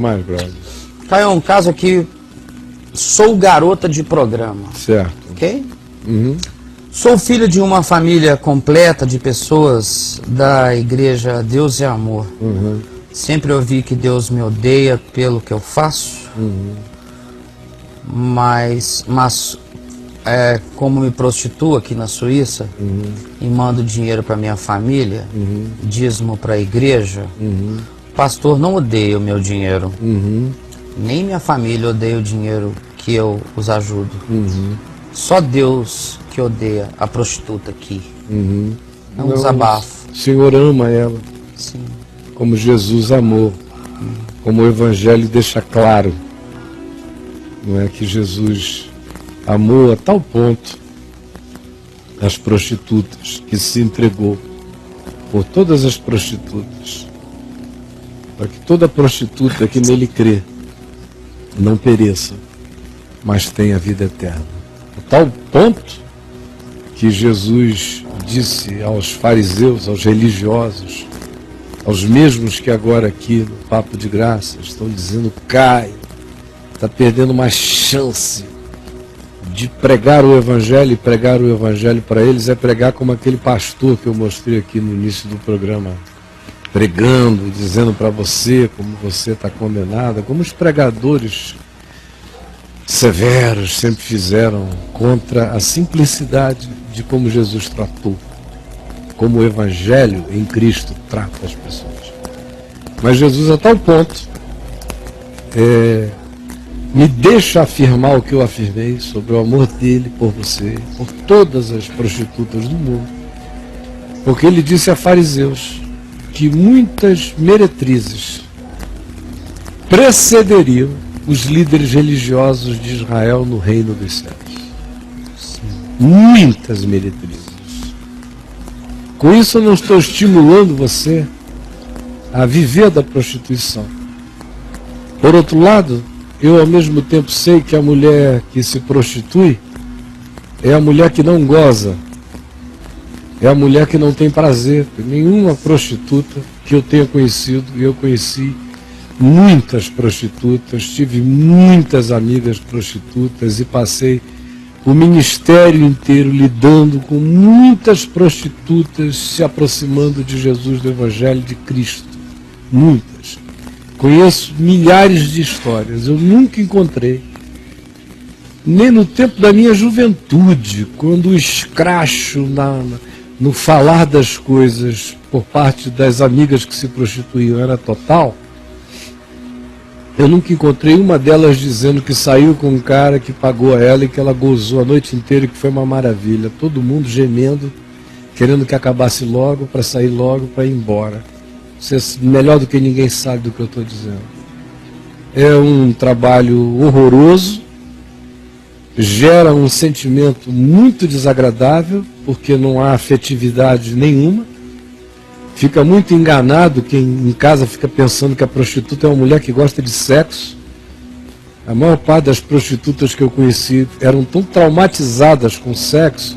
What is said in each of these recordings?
Mais, brother. Caio, um caso aqui. Sou garota de programa. Certo. Ok? Sou filho de uma família completa de pessoas da igreja Deus é Amor. Sempre ouvi que Deus me odeia pelo que eu faço. Mas como me prostituo aqui na Suíça e mando dinheiro para minha família, dízimo para a igreja, o pastor não odeia o meu dinheiro. Nem minha família odeia o dinheiro que eu os ajudo. Só Deus que odeia a prostituta aqui. É um desabafo. O Senhor ama ela. Sim. Como Jesus amou. Como o Evangelho deixa claro. Não é que Jesus amou a tal ponto as prostitutas que se entregou por todas as prostitutas, para que toda prostituta que nele crê não pereça, mas tenha vida eterna. A tal ponto que Jesus disse aos fariseus, aos religiosos, aos mesmos que agora aqui no Papo de Graça estão dizendo: Caio, está perdendo uma chance de pregar o Evangelho, e pregar o Evangelho para eles é pregar como aquele pastor que eu mostrei aqui no início do programa, pregando, dizendo para você como você está condenada, como os pregadores severos sempre fizeram contra a simplicidade de como Jesus tratou, como o Evangelho em Cristo trata as pessoas. Mas Jesus, a tal ponto, me deixa afirmar o que eu afirmei sobre o amor dele por você, por todas as prostitutas do mundo, porque ele disse a fariseus que muitas meretrizes precederiam os líderes religiosos de Israel no reino dos céus. Muitas meretrizes. Com isso eu não estou estimulando você a viver da prostituição. Por outro lado, eu ao mesmo tempo sei que a mulher que se prostitui é a mulher que não goza, é a mulher que não tem prazer. Nenhuma prostituta que eu tenha conhecido, e eu conheci muitas prostitutas, tive muitas amigas prostitutas e passei o ministério inteiro lidando com muitas prostitutas se aproximando de Jesus, do Evangelho de Cristo. Muitas. Conheço milhares de histórias. Eu nunca encontrei, nem no tempo da minha juventude, quando o escracho no falar das coisas por parte das amigas que se prostituíam era total, eu nunca encontrei uma delas dizendo que saiu com um cara que pagou a ela e que ela gozou a noite inteira e que foi uma maravilha. Todo mundo gemendo, querendo que acabasse logo, para sair logo, para ir embora. Você melhor do que ninguém sabe do que eu estou dizendo. É um trabalho horroroso, gera um sentimento muito desagradável, porque não há afetividade nenhuma. Fica muito enganado quem em casa fica pensando que a prostituta é uma mulher que gosta de sexo. A maior parte das prostitutas que eu conheci eram tão traumatizadas com sexo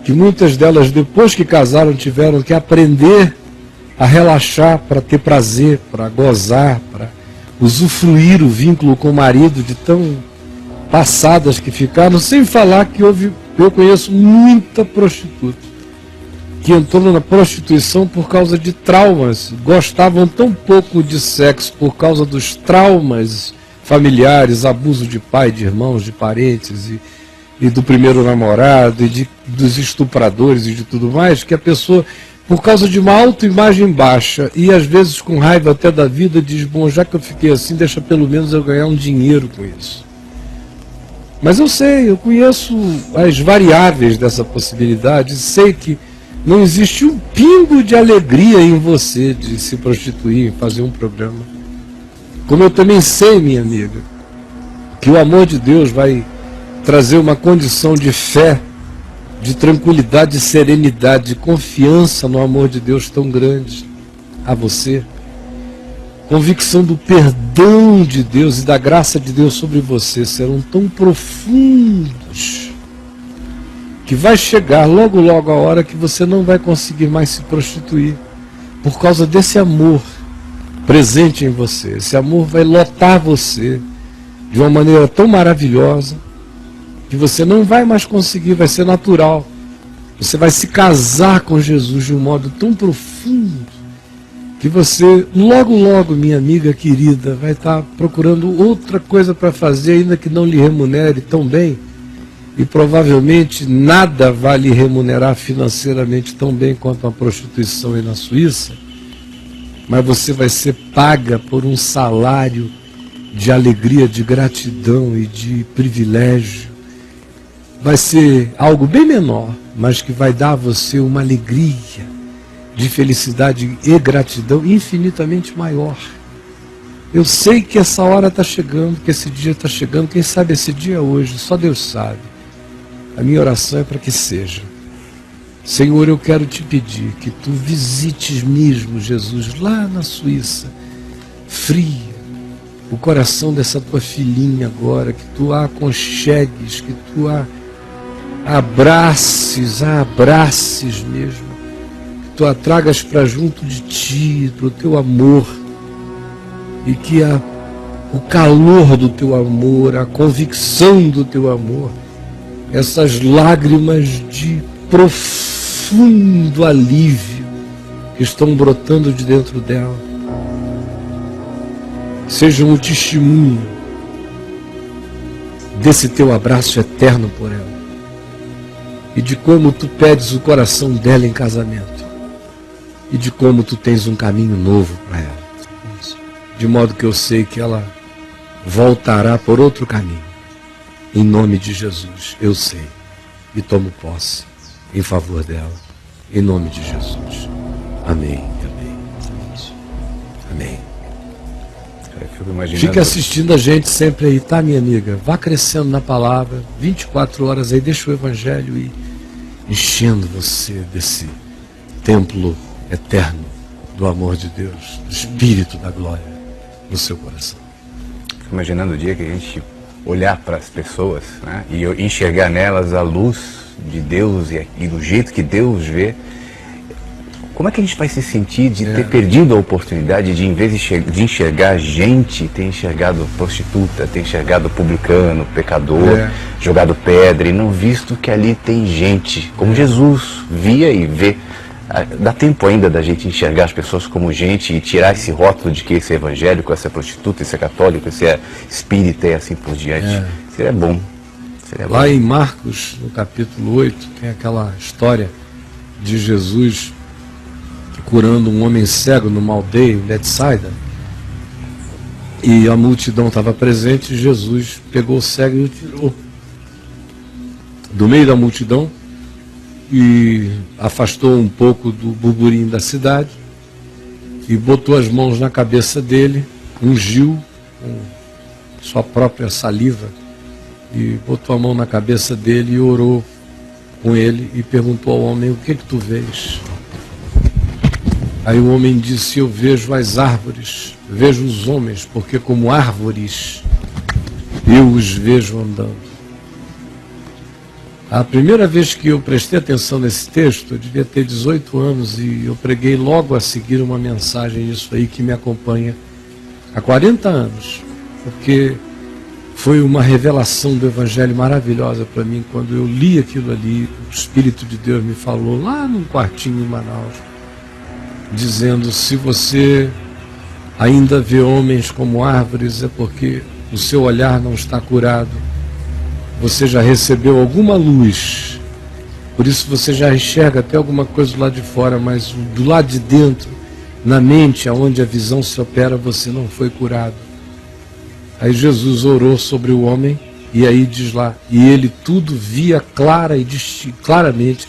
que muitas delas, depois que casaram, tiveram que aprender a relaxar para ter prazer, para gozar, para usufruir o vínculo com o marido, de tão passadas que ficaram, sem falar que eu conheço muita prostituta que entrou na prostituição por causa de traumas, gostavam tão pouco de sexo por causa dos traumas familiares, abuso de pai, de irmãos, de parentes e do primeiro namorado e dos estupradores e de tudo mais, que a pessoa, por causa de uma autoimagem baixa e às vezes com raiva até da vida, diz: bom, já que eu fiquei assim, deixa pelo menos eu ganhar um dinheiro com isso. Mas eu sei, eu conheço as variáveis dessa possibilidade, sei que não existe um pingo de alegria em você de se prostituir, em fazer um programa. Como eu também sei, minha amiga, que o amor de Deus vai trazer uma condição de fé, de tranquilidade, de serenidade, de confiança no amor de Deus tão grande a você. Convicção do perdão de Deus e da graça de Deus sobre você serão tão profundos que vai chegar logo logo a hora que você não vai conseguir mais se prostituir por causa desse amor presente em você. Esse amor vai lotar você de uma maneira tão maravilhosa que você não vai mais conseguir, vai ser natural. Você vai se casar com Jesus de um modo tão profundo que você, logo, logo, minha amiga querida, vai estar procurando outra coisa para fazer, ainda que não lhe remunere tão bem. E provavelmente nada vai lhe remunerar financeiramente tão bem quanto a prostituição aí na Suíça. Mas você vai ser paga por um salário de alegria, de gratidão e de privilégio. Vai ser algo bem menor, mas que vai dar a você uma alegria de felicidade e gratidão infinitamente maior. Eu sei que essa hora está chegando, que esse dia está chegando. Quem sabe esse dia é hoje, só Deus sabe. A minha oração é para que seja. Senhor, eu quero te pedir que tu visites mesmo, Jesus, lá na Suíça, fria, o coração dessa tua filhinha agora, que tu a aconchegues, que tu a abraces mesmo, que tu a tragas para junto de ti, para o teu amor, e que o calor do teu amor, a convicção do teu amor, essas lágrimas de profundo alívio que estão brotando de dentro dela, sejam o testemunho desse teu abraço eterno por ela e de como tu pedes o coração dela em casamento e de como tu tens um caminho novo para ela, de modo que eu sei que ela voltará por outro caminho. Em nome de Jesus, eu sei e tomo posse em favor dela, em nome de Jesus. Amém. Amém. Amém. Fique assistindo a gente sempre aí, tá, minha amiga? Vá crescendo na palavra, 24 horas aí, deixa o Evangelho ir enchendo você desse templo eterno do amor de Deus, do Espírito da glória no seu coração. Fico imaginando o dia que a gente olhar para as pessoas, né, e enxergar nelas a luz de Deus e do jeito que Deus vê. Como é que a gente vai se sentir de ter perdido a oportunidade de, em vez de enxergar gente, ter enxergado prostituta, ter enxergado publicano, pecador, jogado pedra, e não visto que ali tem gente, como Jesus via e vê. Dá tempo ainda da gente enxergar as pessoas como gente e tirar esse rótulo de que esse é evangélico, esse é prostituta, esse é católico, esse é espírita e assim por diante. Seria bom. Lá em Marcos, no capítulo 8, tem aquela história de Jesus curando um homem cego numa aldeia em Betsaida, e a multidão estava presente, e Jesus pegou o cego e o tirou do meio da multidão e afastou um pouco do burburinho da cidade e botou as mãos na cabeça dele, ungiu com sua própria saliva e botou a mão na cabeça dele e orou com ele e perguntou ao homem: o que tu vês? Aí o homem disse: eu vejo as árvores, vejo os homens, porque como árvores eu os vejo andando. A primeira vez que eu prestei atenção nesse texto, eu devia ter 18 anos, e eu preguei logo a seguir uma mensagem, isso aí que me acompanha há 40 anos, porque foi uma revelação do Evangelho maravilhosa para mim. Quando eu li aquilo ali, o Espírito de Deus me falou lá num quartinho em Manaus, dizendo: se você ainda vê homens como árvores, é porque o seu olhar não está curado. Você já recebeu alguma luz, por isso você já enxerga até alguma coisa do lado de fora, mas do lado de dentro, na mente, aonde a visão se opera, você não foi curado. Aí Jesus orou sobre o homem, e aí diz lá: e ele tudo via claramente,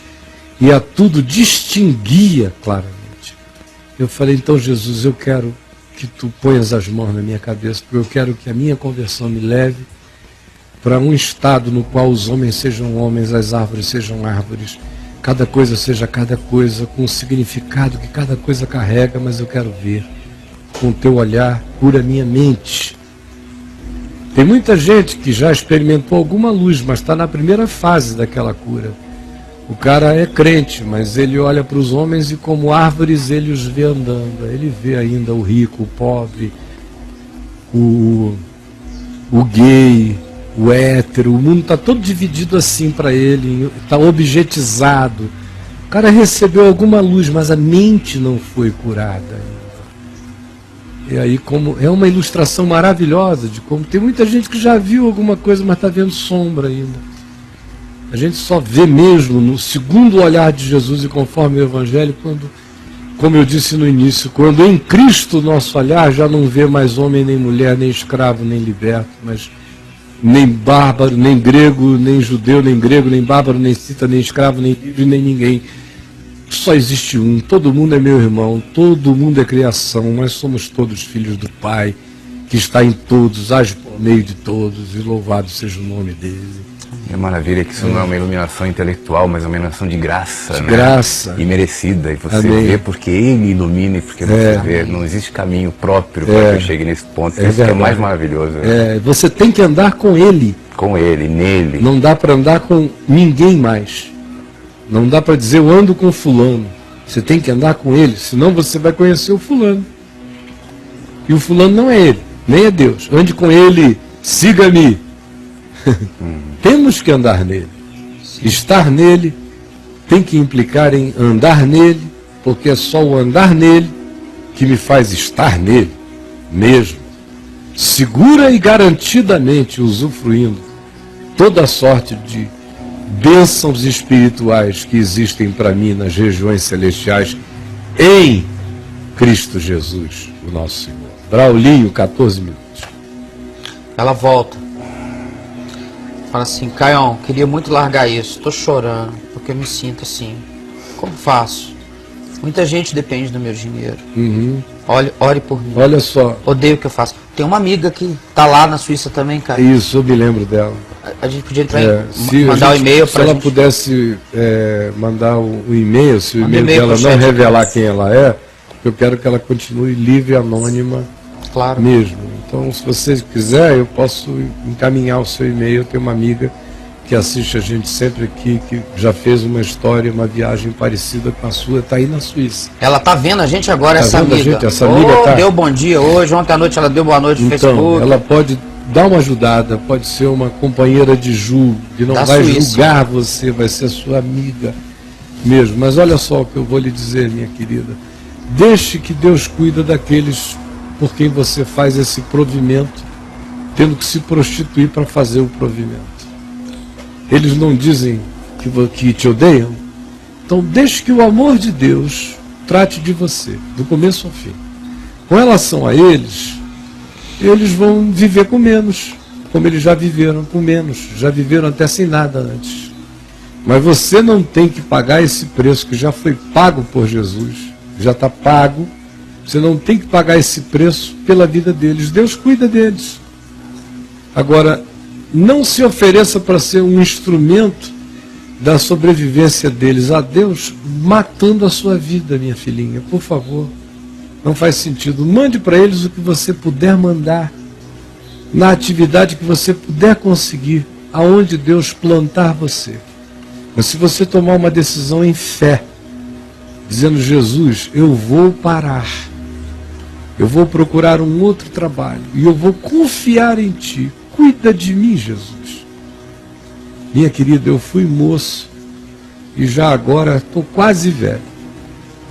e a tudo distinguia claramente. Eu falei: então, Jesus, eu quero que tu ponhas as mãos na minha cabeça, porque eu quero que a minha conversão me leve para um estado no qual os homens sejam homens, as árvores sejam árvores, cada coisa seja cada coisa, com o significado que cada coisa carrega, mas eu quero ver com o teu olhar, cura minha mente. Tem muita gente que já experimentou alguma luz, mas está na primeira fase daquela cura. O cara é crente, mas ele olha para os homens e como árvores ele os vê andando. Ele vê ainda o rico, o pobre, o gay, o hétero. O mundo está todo dividido assim para ele, está objetizado. O cara recebeu alguma luz, mas a mente não foi curada ainda. E aí, como é uma ilustração maravilhosa de como tem muita gente que já viu alguma coisa, mas está vendo sombra ainda. A gente só vê mesmo no segundo olhar de Jesus e conforme o Evangelho, quando, como eu disse no início, quando em Cristo nosso olhar já não vê mais homem, nem mulher, nem escravo, nem liberto, mas nem bárbaro, nem grego, nem judeu, nem grego, nem bárbaro, nem cita, nem escravo, nem livre, nem ninguém. Só existe um, todo mundo é meu irmão, todo mundo é criação, nós somos todos filhos do Pai, que está em todos, age por meio de todos, e louvado seja o nome dele. É maravilha que isso não é uma iluminação intelectual, mas é uma iluminação de graça, De né? graça. E merecida. E você Amém. vê porque Ele ilumina e porque você vê. Não existe caminho próprio para que eu chegue nesse ponto. Isso que é verdade. mais maravilhoso. Você tem que andar com Ele. Com Ele, nele. Não dá para andar com ninguém mais. Não dá para dizer eu ando com fulano. Você tem que andar com ele, senão você vai conhecer o fulano. E o fulano não é ele, nem é Deus. Ande com ele, siga-me. Temos que andar nele. Estar nele tem que implicar em andar nele, porque é só o andar nele que me faz estar nele mesmo. Segura e garantidamente usufruindo toda a sorte de bênçãos espirituais que existem para mim nas regiões celestiais em Cristo Jesus, o nosso Senhor. Braulinho, 14 minutos. Ela volta. Fala assim, Caião, queria muito largar isso. Tô chorando, porque eu me sinto assim. Como faço? Muita gente depende do meu dinheiro. Ore por mim. Olha só. Odeio o que eu faço. Tem uma amiga que tá lá na Suíça também, cara. Isso, eu me lembro dela. A gente podia entrar Mandar o e-mail se pra ela gente. pudesse mandar o e-mail, se o Manda e-mail e-mail dela pro não chat, revelar né? quem ela é, eu quero que ela continue livre e anônima Claro. mesmo. Então, se você quiser, eu posso encaminhar o seu e-mail. Eu tenho uma amiga que assiste a gente sempre aqui, que já fez uma história, uma viagem parecida com a sua, está aí na Suíça. Ela tá vendo a gente agora, Tá essa vendo a amiga. gente? Essa amiga tá- Deu bom dia hoje, ontem à noite ela deu boa noite no Então, Facebook. ela pode dar uma ajudada, pode ser uma companheira de julgo, que não Da vai Suíça. julgar você, vai ser sua amiga mesmo. Mas olha só o que eu vou lhe dizer, minha querida. Deixe que Deus cuida daqueles por quem você faz esse provimento, tendo que se prostituir para fazer o provimento. Eles não dizem que te odeiam? Então deixe que o amor de Deus trate de você, do começo ao fim. Com relação a eles vão viver com menos, como eles já viveram com menos, já viveram até sem nada antes. Mas você não tem que pagar esse preço que já foi pago por Jesus, já está pago. Você não tem que pagar esse preço pela vida deles. Deus cuida deles. Agora, não se ofereça para ser um instrumento da sobrevivência deles a Deus, matando a sua vida, minha filhinha, por favor. Não faz sentido. Mande para eles o que você puder mandar, na atividade que você puder conseguir, aonde Deus plantar você. Mas se você tomar uma decisão em fé, dizendo, Jesus, eu vou parar, eu vou procurar um outro trabalho, e eu vou confiar em Ti, cuida de mim, Jesus. Minha querida, eu fui moço, e já agora estou quase velho,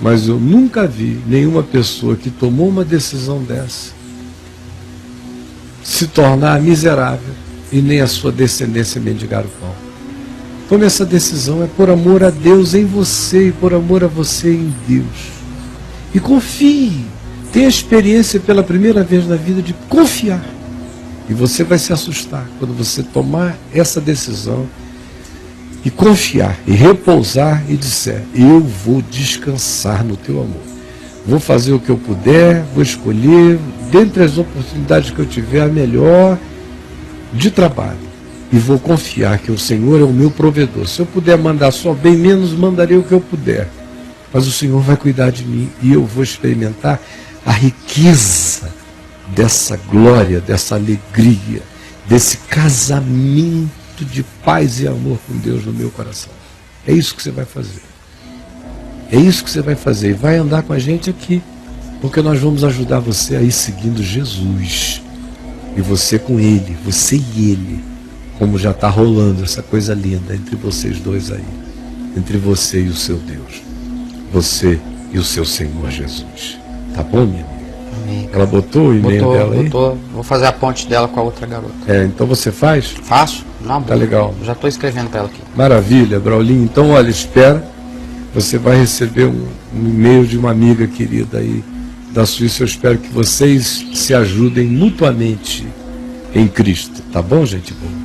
mas eu nunca vi nenhuma pessoa que tomou uma decisão dessa se tornar miserável, e nem a sua descendência mendigar o pão. Tome essa decisão, é por amor a Deus em você, e por amor a você em Deus. E confie, tenha experiência pela primeira vez na vida de confiar. E você vai se assustar quando você tomar essa decisão e confiar, e repousar e disser, eu vou descansar no teu amor. Vou fazer o que eu puder, vou escolher, dentre as oportunidades que eu tiver, a melhor de trabalho. E vou confiar que o Senhor é o meu provedor. Se eu puder mandar só bem menos, mandarei o que eu puder. Mas o Senhor vai cuidar de mim e eu vou experimentar a riqueza dessa glória, dessa alegria, desse casamento de paz e amor com Deus no meu coração. É isso que você vai fazer. É isso que você vai fazer. E vai andar com a gente aqui. Porque nós vamos ajudar você a ir seguindo Jesus. E você com Ele, você e Ele. Como já está rolando essa coisa linda entre vocês dois aí. Entre você e o seu Deus. Você e o seu Senhor Jesus. Tá bom, minha amiga? Amém. Ela botou o e-mail dela aí? Botou. Vou fazer a ponte dela com a outra garota. Então você faz? Faço? Não, Tá legal. Já estou escrevendo para ela aqui. Maravilha, Braulinho. Então, olha, espera. Você vai receber um e-mail de uma amiga querida aí da Suíça. Eu espero que vocês se ajudem mutuamente em Cristo. Tá bom, gente boa?